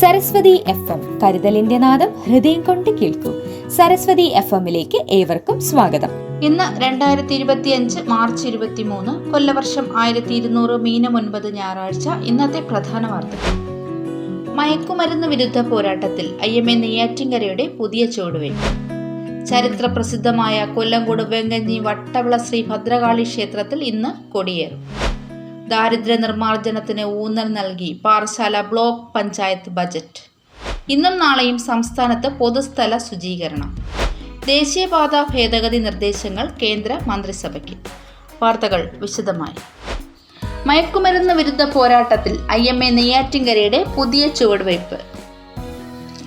Saraswati FM കരുതലിന്റെ നാദം ഹൃദയം കൊണ്ട് കേൾക്കൂ. സരസ്വതി FMലേക്ക് ഏവർക്കും സ്വാഗതം. ഇന്ന് 2025 മാർച്ച് 23, കൊല്ലവർഷം 1200 മീനം 9 ഞായറാഴ്ച. ഇന്നത്തെ പ്രധാന വാർത്തകൾ. മയക്കുമരുന്ന് വിരുദ്ധ പോരാട്ടത്തിൽ IMA നെയ്യാറ്റിൻകരയുടെ പുതിയ ചുവടുവയ്പ്. ചരിത്ര പ്രസിദ്ധമായ കൊല്ലങ്കോട് വെങ്കഞ്ഞി വട്ടവിള ശ്രീ ഭദ്രകാളി ക്ഷേത്രത്തിൽ ഇന്ന് കൊടിയേറും. ദാരിദ്ര്യ നിർമ്മാർജ്ജനത്തിന് ഊന്നൽ നൽകി പാറശാല ബ്ലോക്ക് പഞ്ചായത്ത് ബജറ്റ്. ഇന്നും നാളെയും സംസ്ഥാനത്ത് പൊതുസ്ഥല ശുചീകരണം. ദേശീയപാത ഭേദഗതി നിർദ്ദേശങ്ങൾ കേന്ദ്ര മന്ത്രിസഭയ്ക്ക്. വാർത്തകൾ വിശദമായി. മയക്കുമരുന്ന് വിരുദ്ധ പോരാട്ടത്തിൽ IMA നെയ്യാറ്റിൻകരയുടെ പുതിയ ചുവടുവയ്പ്.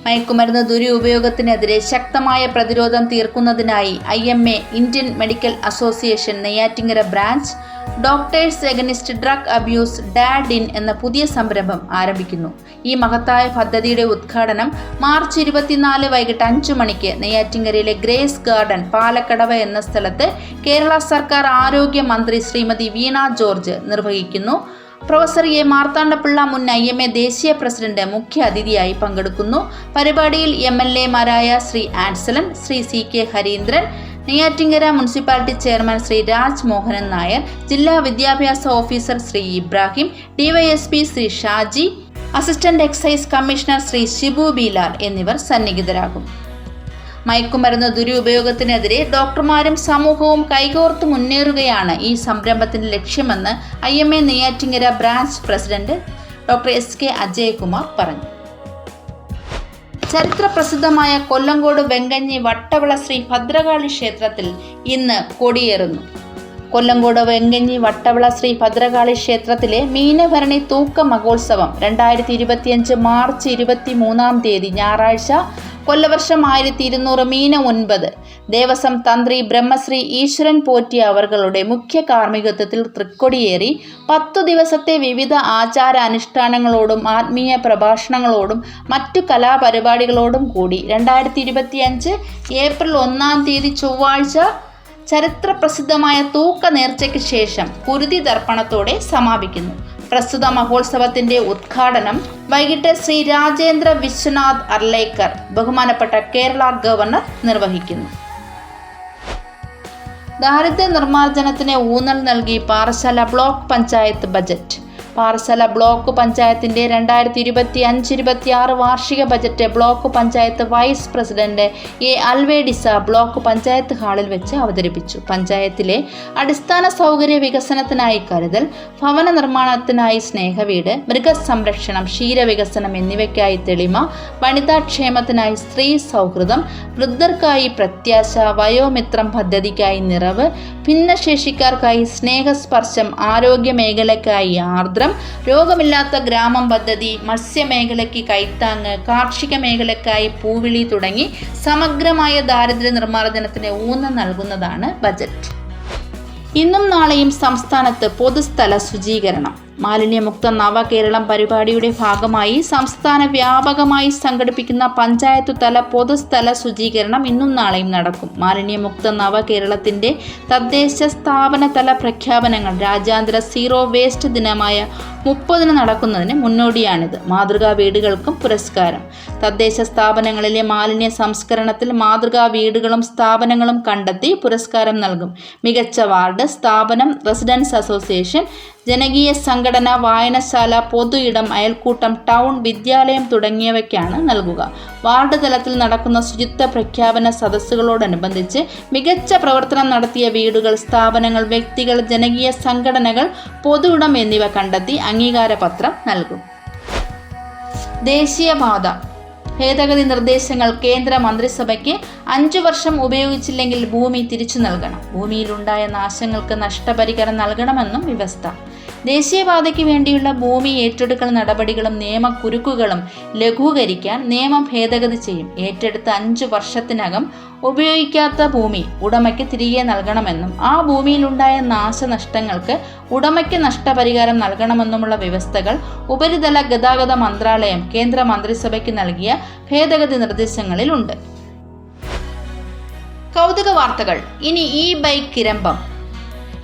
മയക്കുമരുന്ന് ദുരുപയോഗത്തിനെതിരെ ശക്തമായ പ്രതിരോധം തീർക്കുന്നതിനായി IMA Indian medical association Neyyattinkara branch doctors against drug abuse DAD-IN എന്ന പുതിയ സംരംഭം ആരംഭിക്കുന്നു. ഈ മഹത്തായ പദ്ധതിയുടെ ഉദ്ഘാടനം മാർച്ച് 24 വൈകിട്ട് 5 മണിക്ക് നെയ്യാറ്റിൻകരയിലെ ഗ്രേസ് ഗാർഡൻ പാലക്കടവ് എന്ന സ്ഥലത്ത് കേരള സർക്കാർ ആരോഗ്യ മന്ത്രി ശ്രീമതി വീണ ജോർജ് നിർവഹിക്കുന്നു. പ്രൊഫസർ എ മാർത്താണ്ഡപിള്ള മുൻ IMA ദേശീയ പ്രസിഡന്റ് മുഖ്യ അതിഥിയായി പങ്കെടുക്കുന്നു. പരിപാടിയിൽ MLA-മാരായ Shri Ansalan, Shri CK Hareendran, Neyyattinkara municipality chairman Shri Raj Mohanan Nair, ജില്ലാ വിദ്യാഭ്യാസ officer Shri Ibrahim, DYSP Shri Shaji, assistant excise commissioner Shri Shibu Bilal എന്നിവർ സന്നിഹിതരാകും. മയക്കുമരുന്ന് ദുരുപയോഗത്തിനെതിരെ ഡോക്ടർമാരും സമൂഹവും കൈകോർത്ത് മുന്നേറുകയാണ് ഈ സംരംഭത്തിന്റെ ലക്ഷ്യമെന്ന് IMA Neyyattinkara branch president doctor SK Ajayakumar പറഞ്ഞു. ചരിത്ര പ്രസിദ്ധമായ കൊല്ലങ്കോട് വെങ്കഞ്ഞി വട്ടവിള ശ്രീ ഭദ്രകാളി ക്ഷേത്രത്തിൽ ഇന്ന് കൊടിയേറുന്നു. കൊല്ലങ്കോട് വെങ്കഞ്ഞി വട്ടവിള ശ്രീ ഭദ്രകാളി ക്ഷേത്രത്തിലെ മീനഭരണി തൂക്ക മഹോത്സവം 2025 മാർച്ച് 23 ഞായറാഴ്ച, കൊല്ലവർഷം 1200 മീനം 9 ദേവസ്വം തന്ത്രി ബ്രഹ്മശ്രീ ഈശ്വരൻ പോറ്റി അവர்களுടെ മുഖ്യ കാർമ്മികത്വത്തിൽ തൃക്കൊടിയേറി 10 ദിവസത്തെ വിവിധ ആചാര അനുഷ്ഠാനങ്ങളോടും ആത്മീയ പ്രഭാഷണങ്ങളോടും മറ്റു കലാപരിപാടികളോടും കൂടി 2025 ഏപ്രിൽ 1 ചൊവ്വാഴ്ച ചരിത്ര പ്രസിദ്ധമായ തൂക്ക നേർച്ചയ്ക്ക് ശേഷം കുരുതി തർപ്പണത്തോടെ സമാപിക്കുന്നു. പ്രസ്തുത മഹോത്സവത്തിന്റെ ഉദ്ഘാടനം വൈകിട്ട് ശ്രീ രാജേന്ദ്ര വിശ്വനാഥ് അർലേക്കർ, ബഹുമാനപ്പെട്ട കേരള ഗവർണർ, നിർവഹിക്കുന്നു. ദാരിദ്ര്യ നിർമ്മാർജ്ജനത്തിന് ഊന്നൽ നൽകി Parassala block panchayat budget. Parassala block പഞ്ചായത്തിന്റെ 2025-26 വാർഷിക budget block panchayat vice president A. Alvedisa block panchayat ഹാളിൽ വെച്ച് അവതരിപ്പിച്ചു. പഞ്ചായത്തിലെ അടിസ്ഥാന സൗകര്യ വികസനത്തിനായി കരുതൽ, ഭവന നിർമ്മാണത്തിനായി സ്നേഹവീട്, മൃഗസംരക്ഷണം, ക്ഷീരവികസനം എന്നിവയ്ക്കായി തെളിമ, വനിതാക്ഷേമത്തിനായി സ്ത്രീ സൗഹൃദം, വൃദ്ധർക്കായി പ്രത്യാശ, വയോമിത്രം പദ്ധതിക്കായി നിറവ്, ഭിന്നശേഷിക്കാർക്കായി സ്നേഹസ്പർശം, ആരോഗ്യ മേഖലയ്ക്കായി ആർദ്രം, രോഗമില്ലാത്ത ഗ്രാമം പദ്ധതി, മത്സ്യമേഖലയ്ക്ക് കൈത്താങ്ങ്, കാർഷിക മേഖലയ്ക്കായി പൂവിളി തുടങ്ങി സമഗ്രമായ ദാരിദ്ര്യ നിർമ്മാർജ്ജനത്തിന് ഊന്നൽ നൽകുന്നതാണ് ബജറ്റ്. ഇന്നും നാളെയും സംസ്ഥാനത്ത് പൊതുസ്ഥല ശുചീകരണം. മാലിന്യമുക്ത നവകേരളം പരിപാടിയുടെ ഭാഗമായി സംസ്ഥാന വ്യാപകമായി സംഘടിപ്പിക്കുന്ന പഞ്ചായത്തു തല പൊതുസ്ഥല ശുചീകരണം ഇന്നും നാളെയും നടക്കും. മാലിന്യമുക്ത നവകേരളത്തിന്റെ തദ്ദേശ സ്ഥാപന തല പ്രഖ്യാപനങ്ങൾ രാജ്യാന്തര സീറോ വേസ്റ്റ് ദിനമായ 30 നടക്കുന്നതിന് മുന്നോടിയാണിത്. മാതൃകാ വീടുകൾക്കും പുരസ്കാരം. തദ്ദേശ സ്ഥാപനങ്ങളിലെ മാലിന്യ സംസ്കരണത്തിൽ മാതൃകാ വീടുകളും സ്ഥാപനങ്ങളും കണ്ടെത്തി പുരസ്കാരം നൽകും. മികച്ച വാർഡ്, സ്ഥാപനം, റെസിഡൻസ് അസോസിയേഷൻ, ജനകീയ സംഘടന, വായനശാല, പൊതു ഇടം, അയൽക്കൂട്ടം, ടൗൺ, വിദ്യാലയം തുടങ്ങിയവയ്ക്കാണ് നൽകുക. വാർഡ് തലത്തിൽ നടക്കുന്ന ശുചിത്വ പ്രഖ്യാപന സദസ്സുകളോടനുബന്ധിച്ച് മികച്ച പ്രവർത്തനം നടത്തിയ വീടുകൾ, സ്ഥാപനങ്ങൾ, വ്യക്തികൾ, ജനകീയ സംഘടനകൾ, പൊതു ഇടം എന്നിവ കണ്ടെത്തി അംഗീകാരപത്രം നൽകും. ദേശീയപാത ഭേദഗതി നിർദ്ദേശങ്ങൾ കേന്ദ്ര മന്ത്രിസഭയ്ക്ക്. 5 വർഷം ഉപയോഗിച്ചില്ലെങ്കിൽ ഭൂമി തിരിച്ചു നൽകണം. ഭൂമിയിലുണ്ടായ നാശങ്ങൾക്ക് നഷ്ടപരിഹാരം നൽകണമെന്നും വ്യവസ്ഥ. ദേശീയപാതയ്ക്ക് വേണ്ടിയുള്ള ഭൂമി ഏറ്റെടുക്കൽ നടപടികളും നിയമക്കുരുക്കുകളും ലഘൂകരിക്കാൻ നിയമം ഭേദഗതി ചെയ്യും. ഏറ്റെടുത്ത 5 വർഷത്തിനകം ഉപയോഗിക്കാത്ത ഭൂമി ഉടമയ്ക്ക് തിരികെ നൽകണമെന്നും ആ ഭൂമിയിലുണ്ടായ നാശനഷ്ടങ്ങൾക്ക് ഉടമയ്ക്ക് നഷ്ടപരിഹാരം നൽകണമെന്നുമുള്ള വ്യവസ്ഥകൾ ഉപരിതല ഗതാഗത മന്ത്രാലയം കേന്ദ്ര മന്ത്രിസഭയ്ക്ക് നൽകിയ ഭേദഗതി നിർദ്ദേശങ്ങളിലുണ്ട്. കൗതുക വാർത്തകൾ. ഇനി ബൈക്ക് ഇരമ്പം.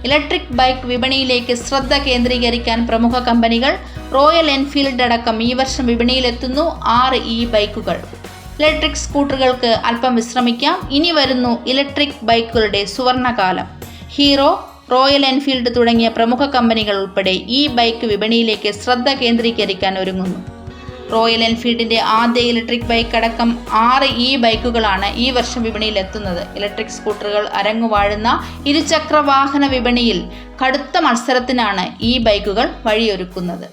ഇലക്ട്രിക് ബൈക്ക് വിപണിയിലേക്ക് ശ്രദ്ധ കേന്ദ്രീകരിക്കാൻ പ്രമുഖ കമ്പനികൾ. റോയൽ എൻഫീൽഡ് അടക്കം ഈ വർഷം വിപണിയിലെത്തുന്നു 6 ബൈക്കുകൾ. ഇലക്ട്രിക് സ്കൂട്ടറുകൾക്ക് അല്പം വിശ്രമിക്കാം. ഇനി വരുന്നു ഇലക്ട്രിക് ബൈക്കുകളുടെ സുവർണകാലം. ഹീറോ, റോയൽ എൻഫീൽഡ് തുടങ്ങിയ പ്രമുഖ കമ്പനികൾ ഉൾപ്പെടെ ഈ ബൈക്ക് വിപണിയിലേക്ക് ശ്രദ്ധ കേന്ദ്രീകരിക്കാൻ ഒരുങ്ങുന്നു. റോയൽ എൻഫീൽഡിന്റെ ആദ്യ ഇലക്ട്രിക് ബൈക്ക് അടക്കം 6 ബൈക്കുകളാണ് ഈ വർഷം വിപണിയിലെത്തുന്നത്. ഇലക്ട്രിക് സ്കൂട്ടറുകൾ അരങ്ങുവാഴുന്ന ഇരുചക്ര വാഹന വിപണിയിൽ കടുത്ത മത്സരത്തിനാണ് ഈ ബൈക്കുകൾ വഴിയൊരുക്കുന്നത്.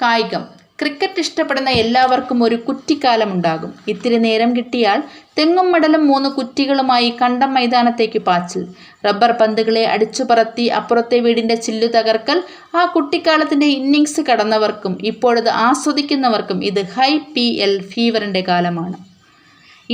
കായികം. ക്രിക്കറ്റ് ഇഷ്ടപ്പെടുന്ന എല്ലാവർക്കും ഒരു കുറ്റിക്കാലമുണ്ടാകും. ഇത്തിരി നേരം കിട്ടിയാൽ തെങ്ങും മടലും 3 കുറ്റികളുമായി കണ്ടം മൈതാനത്തേക്ക് പാച്ചിൽ. റബ്ബർ പന്തുകളെ അടിച്ചുപറത്തി അപ്പുറത്തെ വീടിന്റെ ചില്ലു തകർക്കൽ. ആ കുട്ടിക്കാലത്തിന്റെ ഇന്നിങ്സ് കടന്നവർക്കും ഇപ്പോഴത് ആസ്വദിക്കുന്നവർക്കും ഇത് IPL ഫീവറിന്റെ കാലമാണ്.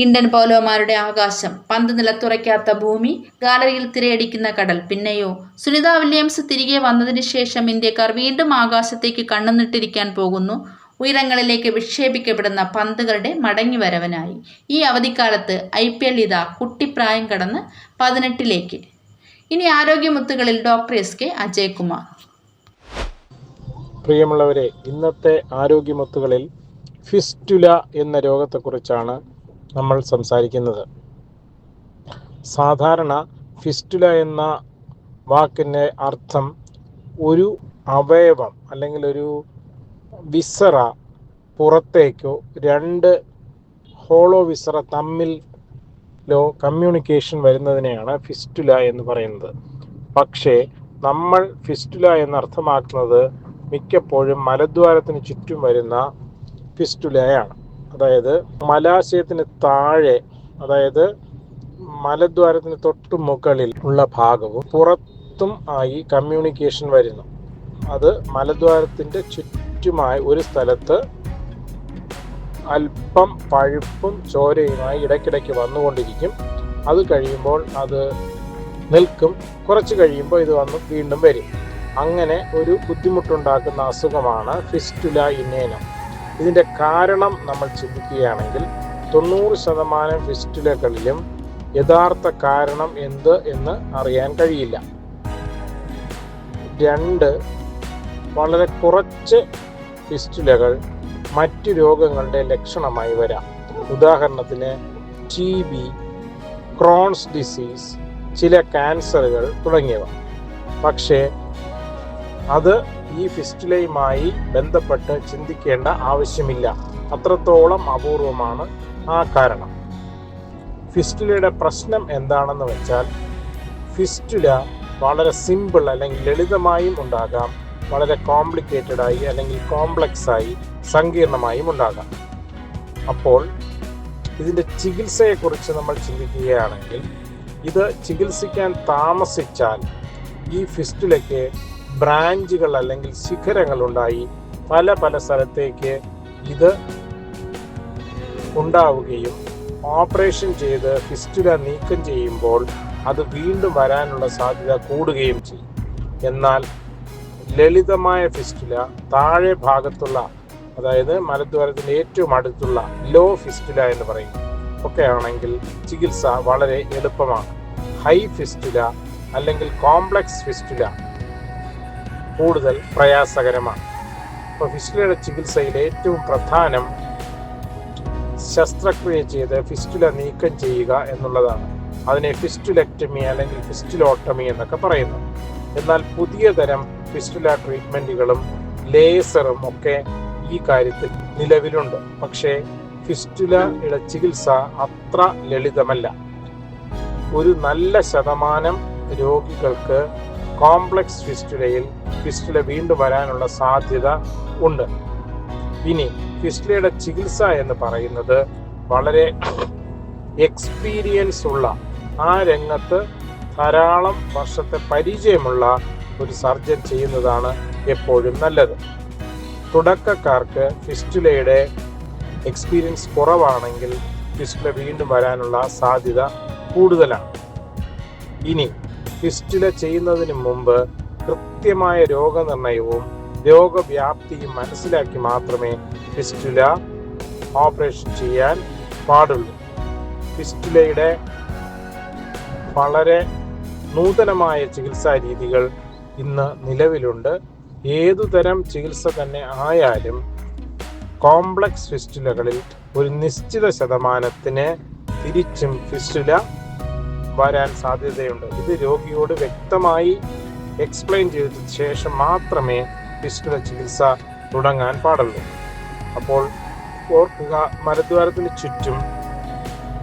ഇന്ത്യൻ പൗലോമാരുടെ ആകാശം, പന്ത് നിലത്തുറയ്ക്കാത്ത ഭൂമി, ഗാലറിയിൽ തിരയടിക്കുന്ന കടൽ. പിന്നെയോ സുനിത വില്യംസ് തിരികെ വന്നതിന് ശേഷം ഇന്ത്യക്കാർ വീണ്ടും ആകാശത്തേക്ക് കണ്ണുനട്ടിരിക്കാൻ പോകുന്നു. ഉയരങ്ങളിലേക്ക് വിക്ഷേപിക്കപ്പെടുന്ന പന്തുകളുടെ മടങ്ങിവരവനായി. ഈ അവധിക്കാലത്ത് IPL ഇതാ കുട്ടിപ്രായം കടന്ന് 18ലേക്ക്. ഇനി ആരോഗ്യമുത്തുകളിൽ ഡോക്ടർ SK അജയ്കുമാർ. പ്രിയമുള്ളവരെ, ഇന്നത്തെ ആരോഗ്യമുത്തുകളിൽ ഫിസ്റ്റുല എന്ന രോഗത്തെക്കുറിച്ചാണ് നമ്മൾ സംസാരിക്കുന്നത്. സാധാരണ ഫിസ്റ്റുല എന്ന വാക്കിൻ്റെ അർത്ഥം ഒരു അവയവം അല്ലെങ്കിൽ ഒരു വിസറ പുറത്തേക്കോ 2 ഹോളോ വിസറ തമ്മിലോ കമ്മ്യൂണിക്കേഷൻ വരുന്നതിനെയാണ് ഫിസ്റ്റുല എന്ന് പറയുന്നത്. പക്ഷേ നമ്മൾ ഫിസ്റ്റുല എന്നർത്ഥമാക്കുന്നത് മിക്കപ്പോഴും മലദ്വാരത്തിന് ചുറ്റും വരുന്ന ഫിസ്റ്റുലയാണ്. അതായത് മലാശയത്തിന് താഴെ, അതായത് മലദ്വാരത്തിന് തൊട്ടു മുകളിൽ ഉള്ള ഭാഗവും പുറത്തും ആയി കമ്മ്യൂണിക്കേഷൻ വരുന്നു. അത് മലദ്വാരത്തിൻ്റെ ചുറ്റുമായി ഒരു സ്ഥലത്ത് അല്പം പഴുപ്പും ചോരയുമായി ഇടയ്ക്കിടയ്ക്ക് വന്നുകൊണ്ടിരിക്കും. അത് കഴിയുമ്പോൾ അത് നിൽക്കും. കുറച്ച് കഴിയുമ്പോൾ ഇത് വീണ്ടും വരും. അങ്ങനെ ഒരു ബുദ്ധിമുട്ടുണ്ടാക്കുന്ന അസുഖമാണ് ഫിസ്റ്റുല ഇനേനം. ഇതിൻ്റെ കാരണം നമ്മൾ ചിന്തിക്കുകയാണെങ്കിൽ 90% ഫിസ്റ്റുലകളിലും യഥാർത്ഥ കാരണം എന്ത് എന്ന് അറിയാൻ കഴിയില്ല. 2 വളരെ കുറച്ച് ഫിസ്റ്റുലകൾ മറ്റു രോഗങ്ങളുടെ ലക്ഷണമായി വരാം. ഉദാഹരണത്തിന് TB, ക്രോൺസ് ഡിസീസ്, ചില ക്യാൻസറുകൾ തുടങ്ങിയവ. പക്ഷേ അത് ഈ ഫിസ്റ്റുലയുമായി ബന്ധപ്പെട്ട് ചിന്തിക്കേണ്ട ആവശ്യമില്ല. അത്രത്തോളം അപൂർവമാണ് ആ കാരണം. ഫിസ്റ്റുലയുടെ പ്രശ്നം എന്താണെന്ന് വെച്ചാൽ, ഫിസ്റ്റുല വളരെ സിമ്പിൾ അല്ലെങ്കിൽ ലളിതമായും ഉണ്ടാകാം, വളരെ കോംപ്ലിക്കേറ്റഡായി അല്ലെങ്കിൽ കോംപ്ലക്സായി സങ്കീർണമായും ഉണ്ടാകാം. അപ്പോൾ ഇതിൻ്റെ ചികിത്സയെക്കുറിച്ച് നമ്മൾ ചിന്തിക്കുകയാണെങ്കിൽ, ഇത് ചികിത്സിക്കാൻ താമസിച്ചാൽ ഈ ഫിസ്റ്റുലയ്ക്ക് ബ്രാഞ്ചുകൾ അല്ലെങ്കിൽ ശിഖരങ്ങൾ ഉണ്ടായി പല സ്ഥലത്തേക്ക് ഇത് ഉണ്ടാവുകയും ഓപ്പറേഷൻ ചെയ്ത് ഫിസ്റ്റുല നീക്കം ചെയ്യുമ്പോൾ അത് വീണ്ടും വരാനുള്ള സാധ്യത കൂടുകയും ചെയ്യും. എന്നാൽ ലളിതമായ ഫിസ്റ്റുല താഴെ ഭാഗത്തുള്ള, അതായത് മലദ്വാരത്തിൻ്റെ ഏറ്റവും അടുത്തുള്ള ലോ ഫിസ്റ്റുല എന്ന് പറയും ഒക്കെ ആണെങ്കിൽ ചികിത്സ വളരെ എളുപ്പമാണ്. ഹൈ ഫിസ്റ്റുല അല്ലെങ്കിൽ കോംപ്ലക്സ് ഫിസ്റ്റുല കൂടുതൽ പ്രയാസകരമാണ്. അപ്പോൾ ഫിസ്റ്റുലയുടെ ചികിത്സയിൽ ഏറ്റവും പ്രധാനം ശസ്ത്രക്രിയ ചെയ്ത് ഫിസ്റ്റുല നീക്കം ചെയ്യുക എന്നുള്ളതാണ്. അതിനെ ഫിസ്റ്റുലെക്ടമി അല്ലെങ്കിൽ ഫിസ്റ്റുലോട്ടമി എന്നൊക്കെ പറയുന്നു. എന്നാൽ പുതിയ തരം ഫിസ്റ്റുല ട്രീറ്റ്മെൻറ്റുകളും ലേസറും ഒക്കെ ഈ കാര്യത്തിൽ നിലവിലുണ്ട്. പക്ഷേ ഫിസ്റ്റുലയുടെ ചികിത്സ അത്ര ലളിതമല്ല. ഒരു നല്ല ശതമാനം രോഗികൾക്ക് കോംപ്ലക്സ് ഫിസ്റ്റുല വീണ്ടും വരാനുള്ള സാധ്യത ഉണ്ട്. ഇനി ഫിസ്റ്റുലയുടെ ചികിത്സ എന്ന് പറയുന്നത് വളരെ എക്സ്പീരിയൻസ് ഉള്ള, ആ രംഗത്ത് ധാരാളം വർഷത്തെ പരിചയമുള്ള ഒരു സർജൻ ചെയ്യുന്നതാണ് എപ്പോഴും നല്ലത്. തുടക്കക്കാർക്ക് ഫിസ്റ്റുലയുടെ എക്സ്പീരിയൻസ് കുറവാണെങ്കിൽ ഫിസ്റ്റുല വീണ്ടും വരാനുള്ള സാധ്യത കൂടുതലാണ്. ഇനി ഫിസ്റ്റുല ചെയ്യുന്നതിന് മുമ്പ് കൃത്യമായ രോഗനിർണയവും രോഗവ്യാപ്തിയും മനസ്സിലാക്കി മാത്രമേ ഫിസ്റ്റുല ഓപ്പറേഷൻ ചെയ്യാൻ പാടുള്ളൂ. ഫിസ്റ്റുലയുടെ വളരെ നൂതനമായ ചികിത്സാ രീതികൾ ഇന്ന് നിലവിലുണ്ട്. ഏതുതരം ചികിത്സ തന്നെ ആയാലും കോംപ്ലക്സ് ഫിസ്റ്റുലകളിൽ ഒരു നിശ്ചിത ശതമാനത്തിന് തിരിച്ചും ഫിസ്റ്റുല വരാൻ സാധ്യതയുണ്ട്. ഇത് രോഗിയോട് വ്യക്തമായി എക്സ്പ്ലെയിൻ ചെയ്ത ശേഷം മാത്രമേ ഫിസ്റ്റുല ചികിത്സ തുടങ്ങാൻ പാടുള്ളൂ. അപ്പോൾ ഓർക്കുക, മലദ്വാരത്തിന് ചുറ്റും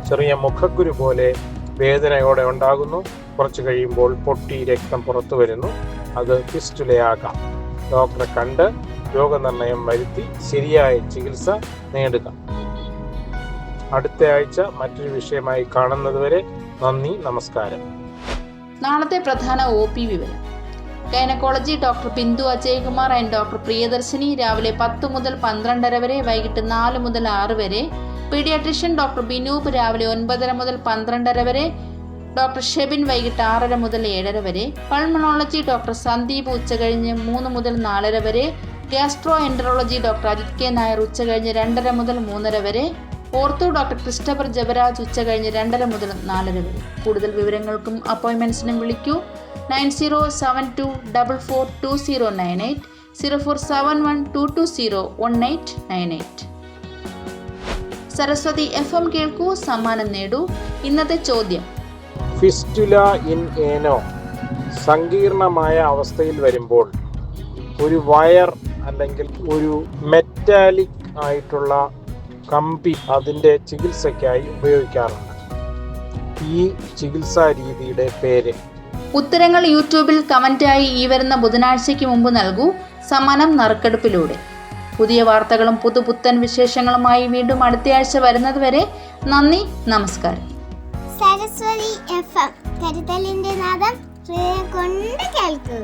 ചെറിയ മുഖക്കുരു പോലെ വേദനയോടെ ഉണ്ടാകുന്നു. കുറച്ച് കഴിയുമ്പോൾ പൊട്ടി രക്തം പുറത്തു വരുന്നു. അത് ഫിസ്റ്റുലയാകാം. ഡോക്ടറെ കണ്ട് രോഗനിർണയം വരുത്തി ശരിയായ ചികിത്സ നേടുക. അടുത്ത ആഴ്ച മറ്റൊരു വിഷയമായി കാണുന്നതുവരെ നന്ദി, നമസ്കാരം. നാളത്തെ പ്രധാന OP വിവരം. Gynaecology doctor Bindu Ajaykumar and doctor Priyadarshini രാവിലെ 10 മുതൽ 12:30 വരെ, വൈകിട്ട് 4 മുതൽ 6 വരെ. പീഡിയാട്രിഷ്യൻ ഡോക്ടർ ബിനൂപ് രാവിലെ 9:30 മുതൽ 12:30 വരെ. ഡോക്ടർ ഷെബിൻ വൈകിട്ട് 6:30 മുതൽ 7:30 വരെ. പൾമണോളജി ഡോക്ടർ സന്ദീപ് ഉച്ചകഴിഞ്ഞ് 3 മുതൽ 4:30 വരെ. Gastroenterology doctor Ajith K Nair ഉച്ചകഴിഞ്ഞ് 2:30 മുതൽ 3:30 വരെ. ഓർത്തോ ഡോക്ടർ ക്രിസ്റ്റഫർ ജബരാജ് ഉച്ചകഴിഞ്ഞ് 2:30 മുതൽ 4:30 വരെ. കൂടുതൽ വിവരങ്ങൾക്കും അപ്പോയിൻമെൻറ്റ്സിനും വിളിക്കൂ 9072442098 047122019898. സരസ്വതി FM കേൾക്കൂ, സമ്മാനം നേടൂ. ഇന്നത്തെ ചോദ്യം: ഫിസ്റ്റുല ഇൻ ഏനോ സങ്കീർണമായ അവസ്ഥയിൽ വരുമ്പോൾ ഒരു വയർ അല്ലെങ്കിൽ ഒരു മെറ്റാലിക് ആയിട്ടുള്ള കമ്പി അതിൻ്റെ ചികിത്സയ്ക്കായി ഉപയോഗിക്കാറുണ്ട്. ഈ ചികിത്സാ രീതിയുടെ പേര്? ഉത്തരങ്ങൾ യൂട്യൂബിൽ കമന്റായി ഈ വരുന്ന ബുധനാഴ്ചയ്ക്ക് മുമ്പ് നൽകൂ. സമ്മാനം നറുക്കെടുപ്പിലൂടെ. പുതിയ വാർത്തകളും പുതുപുത്തൻ വിശേഷങ്ങളുമായി വീണ്ടും അടുത്തയാഴ്ച വരുന്നതുവരെ നന്ദി, നമസ്കാരം. സരസ്വതി FM കരുതലിന്റെ നാദം ഹൃദയം കൊണ്ട് കേൾക്കൂ.